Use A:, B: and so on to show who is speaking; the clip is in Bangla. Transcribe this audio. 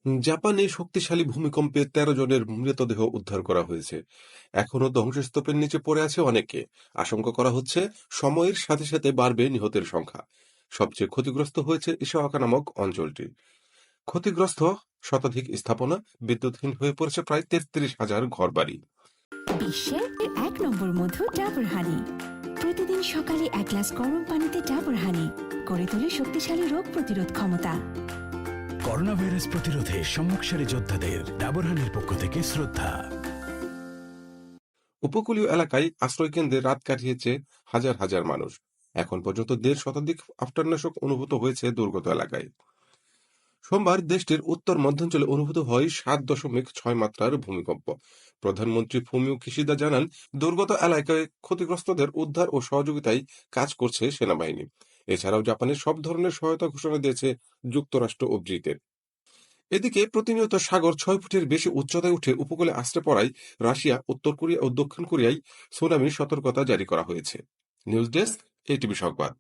A: জাপানে শক্তিশালী ভূমিকম্পে ১৩ জনের মৃতদেহ উদ্ধার করা হয়েছে। এখনো ধ্বংসস্তূপের নিচে পড়ে আছে অনেকে। আশঙ্কা করা হচ্ছে সময়ের সাথে সাথে বাড়বে নিহতের সংখ্যা। সবচেয়ে ক্ষতিগ্রস্ত হয়েছে ইশাওয়াকা নামক অঞ্চলটি। ক্ষতিগ্রস্ত শতাধিক স্থাপনা, বিদ্যুৎহীন হয়ে পড়েছে প্রায় ৩৩,০০০ ঘরবাড়ি।
B: বিশ্বের ১ নম্বর মধু ডাবর হানি। প্রতিদিন সকালে ১ গ্লাস গরম পানিতে ডাবর হানি করে তোলে শক্তিশালী রোগ প্রতিরোধ ক্ষমতা।
C: করোনা ভাইরাস প্রতিরোধে সম্মুখসারী যোদ্ধাদের ডাবর হানির পক্ষ থেকে শ্রদ্ধা।
A: উপকূলীয় এলাকায় আশ্রয়কেন্দ্রে রাত কাটিয়েছে হাজার হাজার মানুষ। এখন পর্যন্ত ১.৫ শতাধিক আফটারনাশক অনুভূত হয়েছে দুর্গত এলাকায়। সোমবার দেশটির উত্তর মধ্যাঞ্চলে অনুভূত হয় ৭.৬ মাত্রার ভূমিকম্প। প্রধানমন্ত্রী ফুমিও কিশিদা জানান, দুর্গত এলাকায় ক্ষতিগ্রস্তদের উদ্ধার ও সহযোগিতায় কাজ করছে সেনাবাহিনী। এছাড়াও জাপানের সব ধরনের সহায়তা ঘোষণা দিয়েছে যুক্তরাষ্ট্র ও ব্রিটেন। এদিকে প্রতিনিয়ত সাগর ৬ ফুটের বেশি উচ্চতায় উঠে উপকূলে আছড়ে পড়ায় রাশিয়া, উত্তর কোরিয়া ও দক্ষিণ কোরিয়ায় সুনামির সতর্কতা জারি করা হয়েছে। নিউজ ডেস্ক, এটিভি সংবাদ।